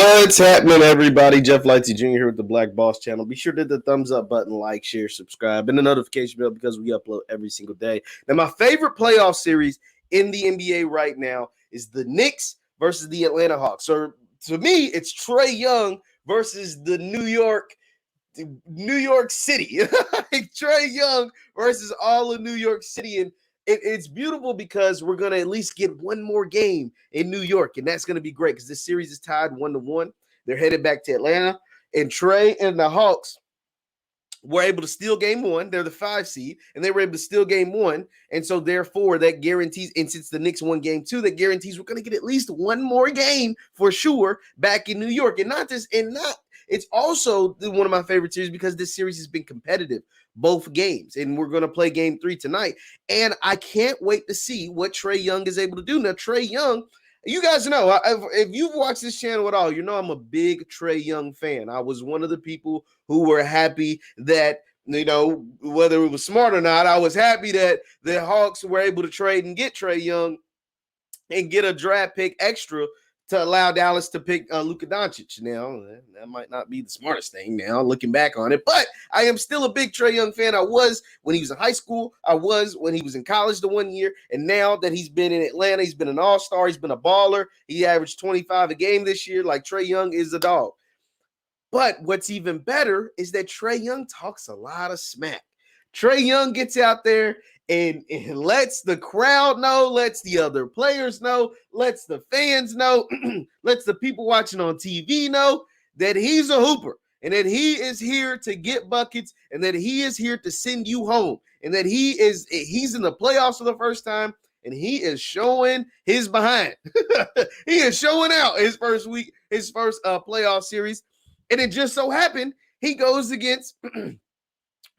What's happening, everybody? Jeff Lightsy Jr. here with the Black Boss channel. Be sure to hit the thumbs up button, like, share, subscribe, and the notification bell because we upload every single day. Now, my favorite playoff series in the NBA right now is the Knicks versus the Atlanta Hawks. So, to me, it's Trae Young versus the New York City. Trae Young versus all of New York City. And it's beautiful because we're going to at least get one more game in New York. And that's going to be great because this series is tied 1-1. They're headed back to Atlanta. And Trae and the Hawks were able to steal game one. They're the 5 seed, and they were able to steal game one. And so, therefore, that guarantees, and since the Knicks won game 2, that guarantees we're going to get at least one more game for sure back in New York. It's also one of my favorite series because this series has been competitive, both games, and we're going to play game 3 tonight. And I can't wait to see what Trae Young is able to do. Now, Trae Young, you guys know, if you've watched this channel at all, you know I'm a big Trae Young fan. I was one of the people who were happy that, whether it was smart or not, I was happy that the Hawks were able to trade and get Trae Young and get a draft pick extra to allow Dallas to pick Luka Doncic. Now, that might not be the smartest thing now, looking back on it, but I am still a big Trae Young fan. I was when he was in high school. I was when he was in college the 1 year. And now that he's been in Atlanta, he's been an all-star. He's been a baller. He averaged 25 a game this year. Like, Trae Young is a dog. But what's even better is that Trae Young talks a lot of smack. Trae Young gets out there and lets the crowd know, lets the other players know, lets the fans know, lets the people watching on TV know that he's a hooper and that he is here to get buckets and that he is here to send you home and that he's in the playoffs for the first time and he is showing his behind. He is showing out his first playoff series. And it just so happened he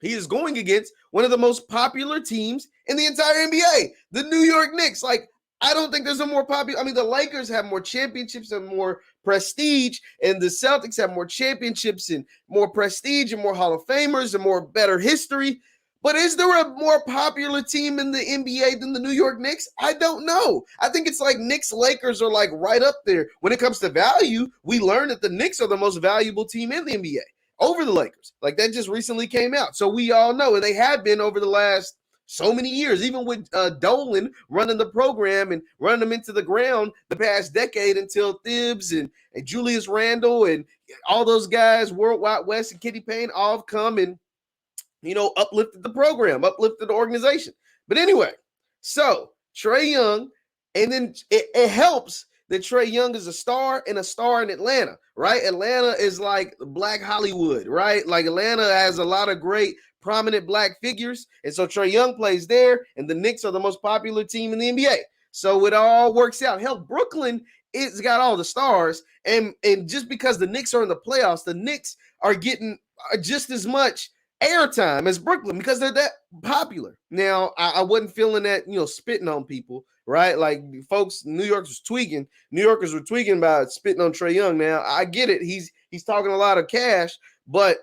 is going against one of the most popular teams in the entire NBA, the New York Knicks. Like, I don't think there's a more popular. I mean, the Lakers have more championships and more prestige, and the Celtics have more championships and more prestige and more Hall of Famers and more better history. But is there a more popular team in the NBA than the New York Knicks? I don't know. I think it's like Knicks, Lakers are like right up there. When it comes to value, we learned that the Knicks are the most valuable team in the NBA over the Lakers. Like, that just recently came out. So we all know, and they have been over the last so many years, even with Dolan running the program and running them into the ground the past decade until Thibs and Julius Randle and all those guys, World Wide West and Kenny Payne, all have come and, uplifted the program, uplifted the organization. But anyway, so Trae Young, and then it helps that Trae Young is a star and a star in Atlanta, right? Atlanta is like Black Hollywood, right? Like, Atlanta has a lot of great prominent Black figures. And so Trae Young plays there, and the Knicks are the most popular team in the NBA. So it all works out. Hell, Brooklyn it's got all the stars. And just because the Knicks are in the playoffs, the Knicks are getting just as much airtime as Brooklyn because they're that popular. Now, I wasn't feeling that, spitting on people, right? Like, folks, New Yorkers were tweaking about spitting on Trae Young. Now, I get it. He's talking a lot of cash, but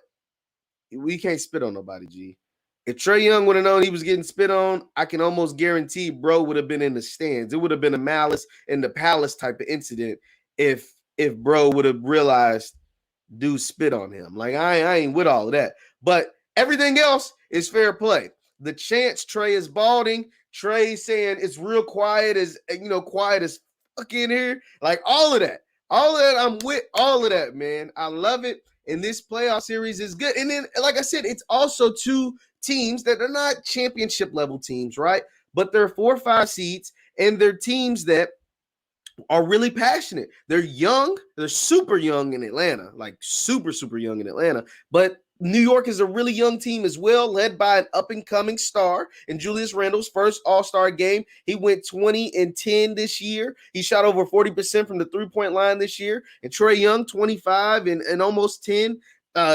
we can't spit on nobody, G. If Trae Young would have known he was getting spit on, I can almost guarantee bro would have been in the stands. It would have been a Malice in the Palace type of incident if bro would have realized dude spit on him. Like, I ain't with all of that. But everything else is fair play. The chance Trae is balding, Trae saying it's real quiet as fuck in here. Like, all of that, I'm with all of that, man. I love it. And this playoff series is good. And then, like I said, it's also two teams that are not championship level teams, right? But they're 4 or 5 seeds, and they're teams that are really passionate. They're young. They're super young in Atlanta, like super, super young in Atlanta. But New York is a really young team as well, led by an up-and-coming star in Julius Randle's first All-Star game. He went 20-10 this year. He shot over 40% from the three-point line this year. And Trae Young, 25 and almost 10.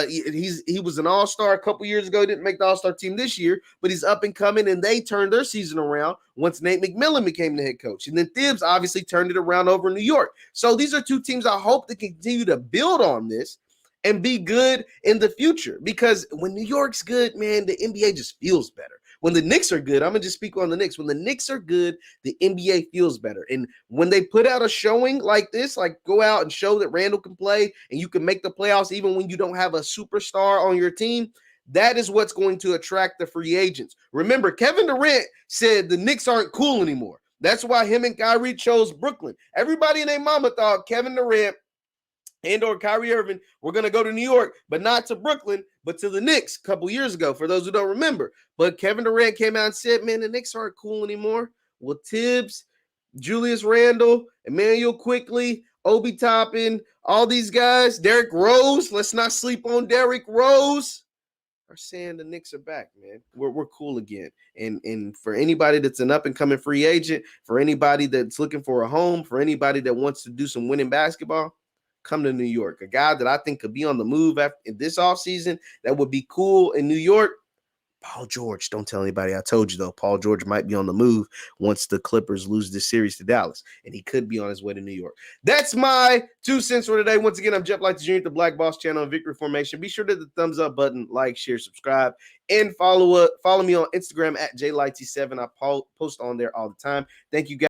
He was an All-Star a couple years ago. He didn't make the All-Star team this year, but he's up and coming, and they turned their season around once Nate McMillan became the head coach. And then Thibs obviously turned it around over in New York. So these are two teams I hope to continue to build on this and be good in the future, because when New York's good, man, the NBA just feels better. When the Knicks are good, I'm gonna just speak on the Knicks. When the Knicks are good, the NBA feels better. And when they put out a showing like this, like go out and show that Randall can play and you can make the playoffs even when you don't have a superstar on your team, that is what's going to attract the free agents. Remember, Kevin Durant said the Knicks aren't cool anymore. That's why him and Kyrie chose Brooklyn. Everybody and their mama thought Kevin Durant and or Kyrie Irving were going to go to New York, but not to Brooklyn, but to the Knicks a couple years ago, for those who don't remember. But Kevin Durant came out and said, man, the Knicks aren't cool anymore. Well, Tibbs, Julius Randle, Emmanuel Quickly, Obi Toppin, all these guys, Derrick Rose, let's not sleep on Derrick Rose, are saying the Knicks are back, man. We're cool again. And for anybody that's an up-and-coming free agent, for anybody that's looking for a home, for anybody that wants to do some winning basketball, come to New York. A guy that I think could be on the move in this offseason that would be cool in New York, Paul George. Don't tell anybody I told you, though. Paul George might be on the move once the Clippers lose this series to Dallas, and he could be on his way to New York. That's my 2 cents for today. Once again, I'm Jeff Lightsy Jr. at the Black Boss channel on Victory Formation. Be sure to hit the thumbs up button, like, share, subscribe, and follow me on Instagram at JLightsy7. I post on there all the time. Thank you, guys.